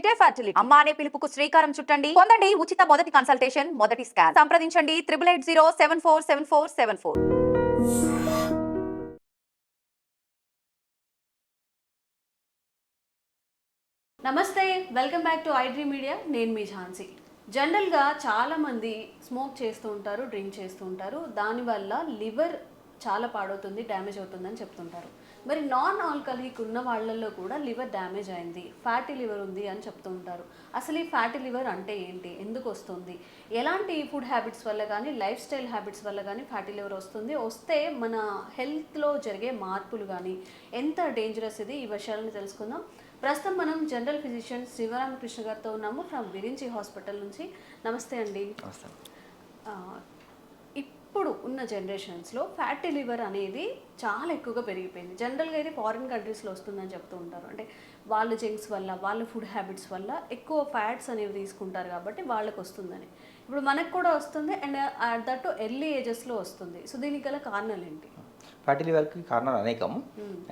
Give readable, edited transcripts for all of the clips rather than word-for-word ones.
Fertility fertility అమ్మ అనే పిలుపుకు శ్రీకారం చుట్టండి. పొందండి ఉచిత మొదటి కన్సల్టేషన్, మొదటి స్కాన్. సంప్రదించండి 8880747474. నమస్తే, welcome back to iDream media. నేను మీ ఝాన్సీ. జనరల్గా చాలామంది స్మోక్ చేస్తూ ఉంటారు, డ్రింక్ చేస్తూ ఉంటారు. దానివల్ల లివర్ చాలా పాడవుతుంది, డ్యామేజ్ అవుతుందని చెప్తుంటారు. మరి నాన్ ఆల్కహాలిక్ ఉన్న వాళ్ళల్లో కూడా లివర్ డ్యామేజ్ అయింది, ఫ్యాటీ లివర్ ఉంది అని చెప్తూ ఉంటారు. అసలు ఈ ఫ్యాటీ లివర్ అంటే ఏంటి, ఎందుకు వస్తుంది, ఎలాంటి ఫుడ్ హ్యాబిట్స్ వల్ల కానీ లైఫ్ స్టైల్ హ్యాబిట్స్ వల్ల కానీ ఫ్యాటీ లివర్ వస్తుంది, వస్తే మన హెల్త్లో జరిగే మార్పులు కానీ ఎంత డేంజరస్ ఇది, ఈ విషయాలను తెలుసుకుందాం. ప్రస్తుతం మనం జనరల్ ఫిజిషియన్ శివరామకృష్ణ గారితో ఉన్నాము ఫ్రమ్ విరించి హాస్పిటల్ నుంచి. నమస్తే అండి. ఇప్పుడు ఉన్న జనరేషన్స్లో ఫ్యాటీ లివర్ అనేది చాలా ఎక్కువగా పెరిగిపోయింది. జనరల్గా ఇది ఫారిన్ కంట్రీస్లో వస్తుందని చెప్తూ ఉంటారు. అంటే వాళ్ళ జంక్స్ వల్ల, వాళ్ళ ఫుడ్ హ్యాబిట్స్ వల్ల ఎక్కువ ఫ్యాట్స్ అనేవి తీసుకుంటారు కాబట్టి వాళ్ళకి వస్తుందని. ఇప్పుడు మనకు కూడా వస్తుంది, అండ్ దట్ ఎర్లీ ఏజెస్లో వస్తుంది. సో దీనికి గల కారణాలు ఏంటి? ఫ్యాటీ లివర్కి కారణాలు అనేకం.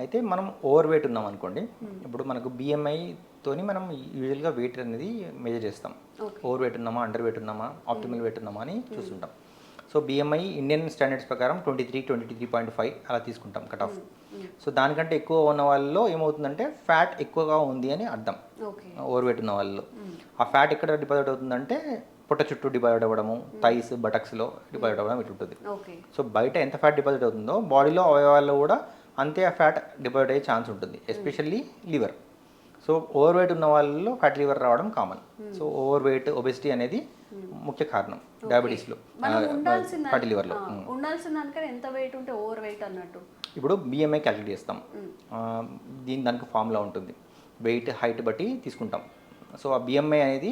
అయితే మనం ఓవర్ వెయిట్ ఉన్నాం అనుకోండి, ఇప్పుడు మనకు బిఎంఐతోని మనం యూజువల్గా వెయిట్ అనేది మెజర్ చేస్తాం. ఓవర్ వెయిట్ ఉన్నామా, అండర్ వెయిట్ ఉన్నామా, ఆప్టిమల్ వెయిట్ ఉన్నామా అని చూస్తుంటాం. సో బిఎంఐ ఇండియన్ స్టాండర్డ్స్ ప్రకారం 23.5 అలా తీసుకుంటాం కట్ ఆఫ్. సో దానికంటే ఎక్కువ ఉన్న వాళ్ళలో ఏమవుతుందంటే ఫ్యాట్ ఎక్కువగా ఉంది అని అర్థం. ఓవర్ వెయిట్ ఉన్న వాళ్ళలో ఆ ఫ్యాట్ ఎక్కడ డిపాజిట్ అవుతుందంటే పొట్ట చుట్టూ డిపాజిట్ అవ్వడము, థైస్, బటక్స్లో డిపాజిట్ అవ్వడం ఇటు ఉంటుంది. సో బయట ఎంత ఫ్యాట్ డిపాజిట్ అవుతుందో బాడీలో అవయవాల్లో కూడా అంతే ఆ ఫ్యాట్ డిపాజిట్ అయ్యే ఛాన్స్ ఉంటుంది, especially liver. So over weight ఉన్న వాళ్ళలో ఫ్యాటీ లివర్ రావడం common. So over weight, obesity అనేది ముఖ్య కారణం డయాబెటీస్లో, ఫ్యాటీ లివర్లో. ఎంత వెయిట్ ఉంటే ఓవర్ వెయిట్ అన్నట్టు? ఇప్పుడు బిఎంఐ క్యాలిక్యులేట్ చేస్తాం. దానికి ఫార్ములా ఉంటుంది, వెయిట్ హైట్ బట్టి తీసుకుంటాం. సో ఆ బిఎంఐ అనేది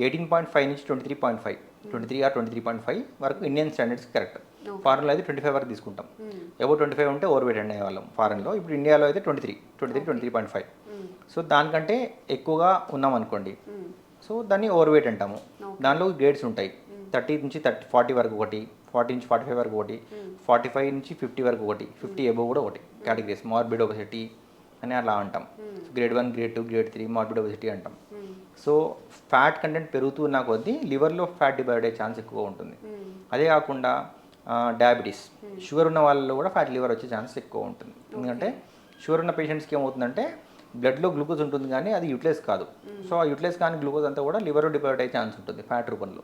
18.5 నుంచి 23.5, 23 ఆర్ 23.5 వరకు ఇండియన్ స్టాండర్డ్స్ కరెక్ట్. ఫారెన్లో అయితే 25 వరకు తీసుకుంటాం. ఎవో 25 ఉంటే ఓవర్ వెయిట్ అనే వాళ్ళం ఫారెన్లో. ఇప్పుడు ఇండియాలో అయితే 23.5. సో దానికంటే ఎక్కువగా ఉన్నాం అనుకోండి, సో దాన్ని ఓవర్ వెయిట్ అంటాము. దానిలో గ్రేడ్స్ ఉంటాయి, 30 నుంచి 40 వరకు ఒకటి, 40 నుంచి 45 వరకు ఒకటి, 45 నుంచి 50 వరకు ఒకటి, 50 ఎబో కూడా ఒకటి కేటగిరీస్. మార్బిడ్ ఒబెసిటీ అని అలా అంటాం. Grade 1, grade 2, grade 3 morbid obesity అంటాం. సో ఫ్యాట్ కంటెంట్ పెరుగుతూ ఉన్న కొద్దీ లివర్లో ఫ్యాట్ డివైడ్ అయ్యే ఛాన్స్ ఎక్కువ ఉంటుంది. అదే కాకుండా డయాబెటీస్, షుగర్ ఉన్న వాళ్ళలో కూడా ఫ్యాట్ లివర్ వచ్చే ఛాన్స్ ఎక్కువ ఉంటుంది. ఎందుకంటే షుగర్ ఉన్న పేషెంట్స్కి ఏమవుతుందంటే బ్లడ్లో గ్లూకోజ్ ఉంటుంది కానీ అది యూటిలైజ్ కాదు. సో ఆ యూటిలైజ్ కానీ గ్లూకోజ్ అంతా కూడా లివర్లో డివైడ్ అయ్యే ఛాన్స్ ఉంటుంది ఫ్యాట్ రూపంలో.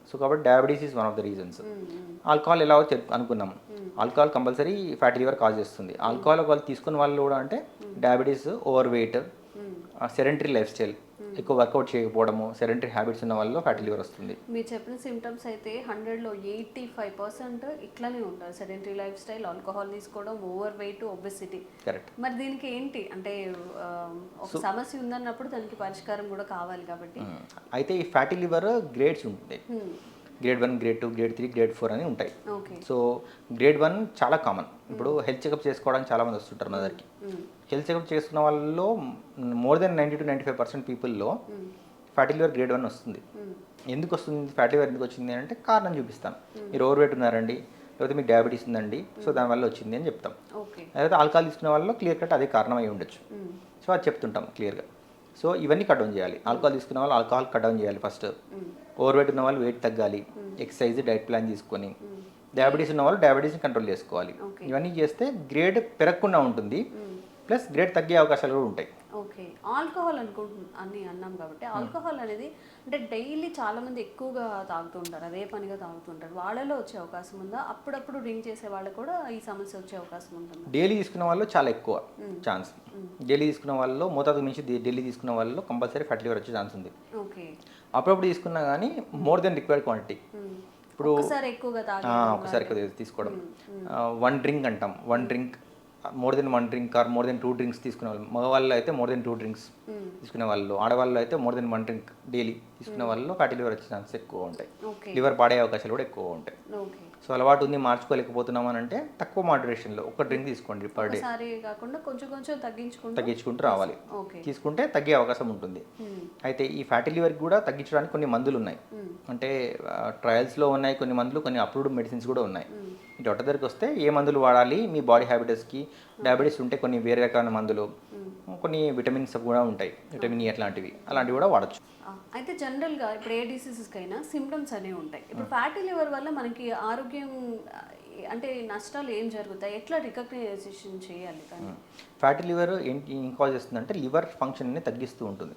సో కాబట్టి diabetes is one of the reasons. Alcohol ఎలా అనుకున్నాం, alcohol compulsory fatty liver cause చేస్తుంది. ఆల్కహాల్ ఒకవేళ తీసుకున్న వాళ్ళు కూడా అంటే diabetes, over weight, sedentary life style, ఎక్కువ వర్కౌట్ చేయకపోవడము, సెడెంటరీ హ్యాబిట్స్ ఉన్న వాళ్ళలో ఫ్యాటీ లివర్ వస్తుంది. మీరు చెప్పిన సిమ్టమ్స్ అయితే 100లో 85% ఇట్లానే ఉంటారు. సెడెంటరీ లైఫ్ స్టైల్, ఆల్కహాల్ తీసుకోవడం, ఓవర్ వెయిట్, ఒబెసిటీ. కరెక్ట్. మరి దీనికి ఏంటి అంటే ఒక సమస్య ఉందన్నప్పుడు దానికి పరిష్కారం కూడా కావాలి కాబట్టి. అయితే ఈ ఫ్యాటీ లివర్ గ్రేడ్స్ ఉంటాయి. గ్రేడ్ 1, గ్రేడ్ 2, గ్రేడ్ 3, గ్రేడ్ 4 అని ఉంటాయి. సో గ్రేడ్ 1 చాలా కామన్. ఇప్పుడు హెల్త్ చెకప్ చేసుకోవడానికి చాలామంది వస్తుంటారు మన దగ్గరికి. హెల్త్ చెకప్ చేసుకున్న వాళ్ళలో మోర్ దెన్ 90 to 95% పీపుల్లో ఫ్యాటీ లివర్ గ్రేడ్ 1 వస్తుంది. ఎందుకు వస్తుంది, ఫ్యాటీ లివర్ ఎందుకు వచ్చింది అంటే కారణం చూపిస్తాను. మీరు ఓవర్ వెయిట్ ఉన్నారండి, లేకపోతే మీకు డయాబెటీస్ ఉందండి, సో దానివల్ల వచ్చింది అని చెప్తాం. లేకపోతే ఆల్కహాల్ తీసుకునే వాళ్ళలో క్లియర్ కట్ అదే కారణం అయి ఉండొచ్చు. సో అది చెప్తుంటాం క్లియర్గా. సో ఇవన్నీ కట్ డౌన్ చేయాలి. ఆల్కహాల్ తీసుకునే వాళ్ళు ఆల్కహాల్ కట్ డౌన్ చేయాలి ఫస్ట్. ఓవర్ వెయిట్ ఉన్న వాళ్ళు వెయిట్ తగ్గాలి, ఎక్సర్సైజ్, డైట్ ప్లాన్ తీసుకొని. డయాబెటీస్ ఉన్న వాళ్ళు డయాబెటీస్ని కంట్రోల్ చేసుకోవాలి. ఇవన్నీ చేస్తే గ్రేడ్ పెరగకుండా ఉంటుంది, ప్లస్ గ్రేడ్ తగ్గే అవకాశాలు కూడా ఉంటాయి. ఓకే, ఆల్కహాల్ అని అన్నాం కాబట్టి ఆల్కహాల్ అనేది అంటే డైలీ చాలా మంది ఎక్కువగా తాగుతూ ఉంటారు, అదే పనిగా తాగుతుంటారు. వాళ్ళలో వచ్చే అవకాశం ఉందా? అప్పుడప్పుడు డ్రింక్ చేసే వాళ్ళకు కూడా ఈ సమస్య వచ్చే అవకాశం ఉంటుంది? డైలీ తీసుకున్న వాళ్ళు చాలా ఎక్కువ ఛాన్స్. డైలీ తీసుకున్న వాళ్ళలో మోతాదు మించి డైలీ తీసుకున్న వాళ్ళలో కంపల్సరీ ఫ్యాటీ లివర్ వచ్చే ఛాన్స్ ఉంది. ఓకే, అప్పుడప్పుడు తీసుకున్నా కానీ మోర్ దెన్ రిక్వైర్డ్ క్వాంటిటీ. ఇప్పుడు ఒకసారి ఎక్కువ తీసుకోవడం, 1 డ్రింక్ అంటాం. 1 drink, more than 1 drink are more than 2 drinks తీసుకునే వాళ్ళు. మగవాళ్ళు అయితే మోర్ దెన్ 2 డ్రింక్స్ తీసుకునే వాళ్ళు, ఆడవాళ్ళు అయితే మోర్ దెన్ 1 డ్రింక్ డైలీ తీసుకునే వాళ్ళలో ఫ్యాటీ లివర్ వచ్చే ఛాన్స్ ఎక్కువ ఉంటాయి. లివర్ పాడే అవకాశాలు కూడా ఎక్కువ ఉంటాయి. సో అలవాటు ఉంది, మార్చుకోలేకపోతున్నాం అని అంటే తక్కువ మోడరేషన్లో 1 డ్రింక్ తీసుకోండి పర్ డే. కొంచెం తగ్గించుకుంటూ రావాలి. తీసుకుంటే తగ్గే అవకాశం ఉంటుంది. అయితే ఈ ఫ్యాటీ లివర్కి కూడా తగ్గించడానికి కొన్ని మందులు ఉన్నాయి. అంటే ట్రయల్స్లో ఉన్నాయి కొన్ని మందులు, కొన్ని అప్రూవ్డ్ మెడిసిన్స్ కూడా ఉన్నాయి. డాక్టర్ దగ్గరికి వస్తే ఏ మందులు వాడాలి, మీ బాడీ హ్యాబిటస్కి, డయాబెటీస్ ఉంటే కొన్ని వేరే రకాల మందులు, కొన్ని విటమిన్స్ కూడా ఉంటాయి, విటమిన్ ఈ అట్లాంటివి, అలాంటివి కూడా వాడచ్చు. అయితే జనరల్గా ఇప్పుడు ఏ డిసీజెస్కైనా సిమ్టమ్స్ అనేవి ఉంటాయి. ఇప్పుడు ఫ్యాటీ లివర్ వల్ల మనకి ఆరోగ్యం అంటే నష్టాలు ఏం జరుగుతాయి, ఎట్లా రికగ్నైజేషన్ చేయాలి కానీ? ఫ్యాటీ లివర్ ఏంటి ఏం కాజ్ చేస్తుందంటే లివర్ ఫంక్షన్ని తగ్గిస్తూ ఉంటుంది.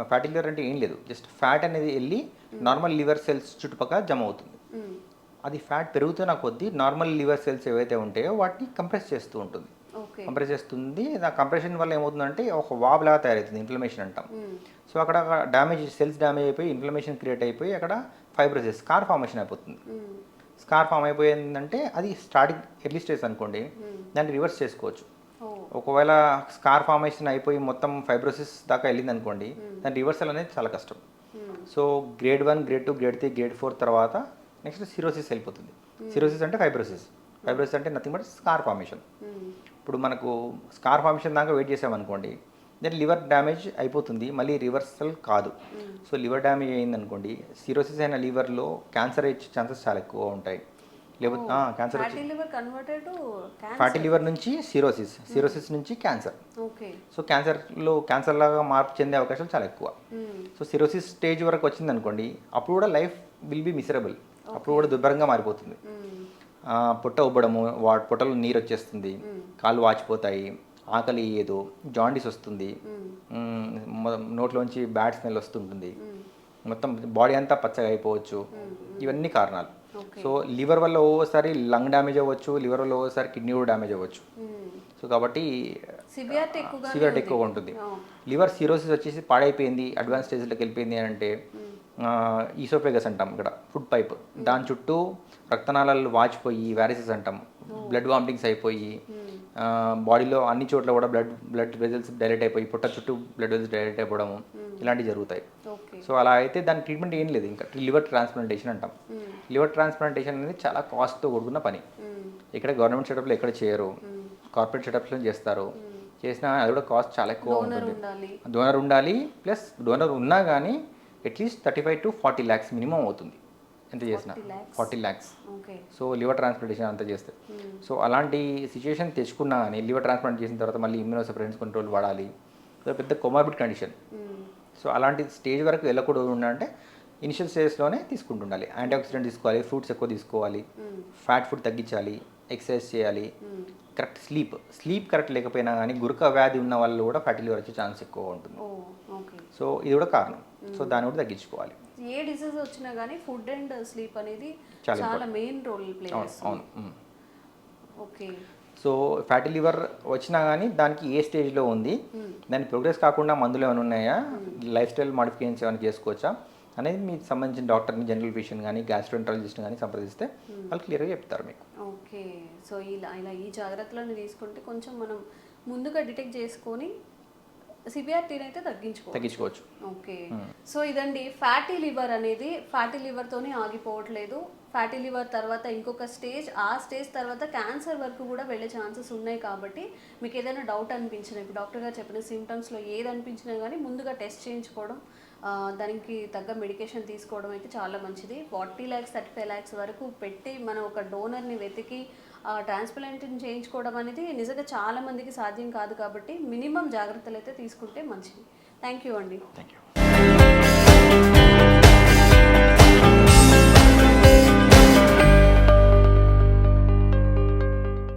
ఫ్యాటీ లివర్ అంటే ఏం లేదు, జస్ట్ ఫ్యాట్ అనేది వెళ్ళి నార్మల్ లివర్ సెల్స్ చుట్టుపక్కల జమ అవుతుంది. అది ఫ్యాట్ పెరుగుతున్న కొద్దీ నార్మల్ లివర్ సెల్స్ ఏవైతే ఉంటాయో వాటిని కంప్రెస్ చేస్తూ ఉంటుంది. కంప్రెస్ చేస్తుంది. ఆ కంప్రెషన్ వల్ల ఏమవుతుందంటే ఒక వాబ్ లాగా తయారవుతుంది, ఇన్ఫ్లమేషన్ అంటాం. సో అక్కడ డ్యామేజ్, సెల్స్ డ్యామేజ్ అయిపోయి ఇన్ఫ్లమేషన్ క్రియేట్ అయిపోయి అక్కడ ఫైబ్రోసిస్, స్కార్ ఫార్మేషన్ అయిపోతుంది. స్కార్ ఫామ్ అయిపోయిందంటే అది స్టార్టింగ్ ఎర్లీ స్టేజ్ అనుకోండి, దాన్ని రివర్స్ చేసుకోవచ్చు. ఒకవేళ స్కార్ ఫార్మేషన్ అయిపోయి మొత్తం ఫైబ్రోసిస్ దాకా వెళ్ళింది అనుకోండి, దాని రివర్సల్ అనేది చాలా కష్టం. So grade 1, grade 2, grade 3, grade 4 తర్వాత నెక్స్ట్ సిరోసిస్ వెళ్ళిపోతుంది. సిరోసిస్ అంటే ఫైబ్రోసిస్, ఫైబ్రోసిస్ అంటే నథింగ్ బట్ స్కార్ ఫార్మేషన్. ఇప్పుడు మనకు స్కార్ ఫార్మేషన్ దాకా వెయిట్ చేసామనుకోండి, దెన్ లివర్ డ్యామేజ్ అయిపోతుంది, మళ్ళీ రివర్సల్ కాదు. సో లివర్ డ్యామేజ్ అయిందనుకోండి, సిరోసిస్ అయిన లివర్లో క్యాన్సర్ వచ్చే ఛాన్సెస్ చాలా ఎక్కువ ఉంటాయి. లేకపోతే క్యాన్సర్ ఫ్యాటీ లివర్ నుంచి సిరోసిస్, సిరోసిస్ నుంచి క్యాన్సర్. సో క్యాన్సర్ లాగా మార్పు చెందే అవకాశాలు చాలా ఎక్కువ. సో సిరోసిస్ స్టేజ్ వరకు వచ్చింది అనుకోండి, అప్పుడు కూడా లైఫ్ విల్ బి మిసరబుల్, అప్పుడు కూడా దుర్భరంగా మారిపోతుంది. పొట్ట ఉబ్బడము, పొట్టలో నీరు వచ్చేస్తుంది, కాళ్ళు వాచిపోతాయి, ఆకలి ఏదో, జాండీస్ వస్తుంది, నోట్లోంచి బ్యాడ్ స్మెల్ వస్తుంటుంది, మొత్తం బాడీ అంతా పచ్చగా అయిపోవచ్చు. ఇవన్నీ కారణాలు. సో లివర్ వల్ల ఓసారి లంగ్ డ్యామేజ్ అవ్వచ్చు, లివర్ వల్ల ఓసారి కిడ్నీ కూడా డ్యామేజ్ అవ్వచ్చు. సో కాబట్టి సివియారిటీ ఎక్కువగా ఉంటుంది. లివర్ సిరోసిస్ వచ్చేసి పాడైపోయింది, అడ్వాన్స్ స్టేజ్లోకి వెళ్ళిపోయింది అని అంటే ఈసోఫేగస్ అంటాం ఇక్కడ, ఫుడ్ పైప్, దాని చుట్టూ రక్తనాళాలు వాచిపోయి వ్యారిసెస్ అంటాం, బ్లడ్ వామిటింగ్స్ అయిపోయి బాడీలో అన్ని చోట్ల కూడా బ్లడ్ వెజల్స్ డైలెట్ అయిపోయి పొట్ట చుట్టూ బ్లడ్ వెజల్స్ డైలెట్ అయిపోవడము, ఇలాంటివి జరుగుతాయి. సో అలా అయితే దాని ట్రీట్మెంట్ ఏం లేదు, ఇంకా లివర్ ట్రాన్స్ప్లాంటేషన్ అంటాం. లివర్ ట్రాన్స్ప్లాంటేషన్ అనేది చాలా కాస్ట్తో కూడుకున్న పని. ఇక్కడ గవర్నమెంట్ సెటప్లో ఎక్కడ చేయరు, కార్పొరేట్ సెటప్స్లో చేస్తారు. చేసినా అది కూడా కాస్ట్ చాలా ఎక్కువ ఉంటుంది. డోనర్ ఉండాలి, ప్లస్ డోనర్ ఉన్నా కానీ అట్లీస్ట్ 35 to 40 lakhs మినిమం అవుతుంది ఎంత చేసినా, 40 lakhs. సో లివర్ ట్రాన్స్ప్లాంటేషన్ అంతా చేస్తే, సో అలాంటి సిచ్యువేషన్ తెచ్చుకున్నా కానీ లివర్ ట్రాన్స్ప్లాంట్ చేసిన తర్వాత మళ్ళీ ఇమ్యూనోసప్రెసెన్స్ కంట్రోల్ వాడాలి, పెద్ద కొమార్బిడ్ కండిషన్. సో అలాంటి స్టేజ్ వరకు వెళ్ళకూడదు అంటే ఇనిషియల్ స్టేజ్లోనే తీసుకుంటుండాలి. యాంటీఆక్సిడెంట్ తీసుకోవాలి, ఫ్రూట్స్ ఎక్కువ తీసుకోవాలి, ఫ్యాట్ ఫుడ్ తగ్గించాలి, ఎక్సర్సైజ్ చేయాలి, కరెక్ట్ స్లీప్ కరెక్ట్ లేకపోయినా కానీ గురక వ్యాధి ఉన్న వాళ్ళు కూడా ఫ్యాటీ లివర్ వచ్చే ఛాన్స్ ఎక్కువ ఉంటుంది. సో ఇది కూడా కారణం. సో దాన్ని కూడా తగ్గించుకోవాలి. ఏ డిసీజ్ వచ్చినా కానీ ఫుడ్ అండ్ స్లీప్ అనేది చాలా మెయిన్ రోల్ ప్లే చేస్తుంది. ఓకే. సో ఫ్యాటీ లివర్ వచ్చినా కానీ దానికి ఏ స్టేజ్లో ఉంది, దాని ప్రోగ్రెస్ కాకుండా మందులు ఏమైనా ఉన్నాయా, లైఫ్ స్టైల్ మాడిఫికేషన్స్ ఏమైనా చేసుకోవచ్చా అనేది మీకు సంబంధించిన డాక్టర్ని, జనరల్ ఫిజిషియన్ కానీ గ్యాస్ట్రోఎంటరాలజిస్ట్ కానీ సంప్రదిస్తే వాళ్ళు క్లియర్గా చెప్తారు మీకు. ఓకే. సో ఇలా ఈ జాగ్రత్తలను తీసుకుంటే కొంచెం మనం ముందుగా డిటెక్ట్ చేసుకొని సివియారిటీని అయితే తగ్గించుకోవచ్చు. ఓకే. సో ఇదండి ఫ్యాటీ లివర్ అనేది, ఫ్యాటీ లివర్తోనే ఆగిపోవట్లేదు. ఫ్యాటీ లివర్ తర్వాత ఇంకొక స్టేజ్, ఆ స్టేజ్ తర్వాత క్యాన్సర్ వరకు కూడా వెళ్ళే ఛాన్సెస్ ఉన్నాయి. కాబట్టి మీకు ఏదైనా డౌట్ అనిపించినా, ఇప్పుడు డాక్టర్ గారు చెప్పిన సిమ్టమ్స్లో ఏది అనిపించినా కానీ ముందుగా టెస్ట్ చేయించుకోవడం, దానికి తగ్గ మెడికేషన్ తీసుకోవడం అయితే చాలా మంచిది. 40 lakhs 35 lakhs వరకు పెట్టి మనం ఒక డోనర్ని వెతికి ట్రాన్స్ప్లాంట్ని చేయించుకోవడం అనేది నిజంగా చాలా మందికి సాధ్యం కాదు. కాబట్టి మినిమం జాగ్రత్తలు అయితే తీసుకుంటే మంచిది. థ్యాంక్ యూ అండి. Thank you.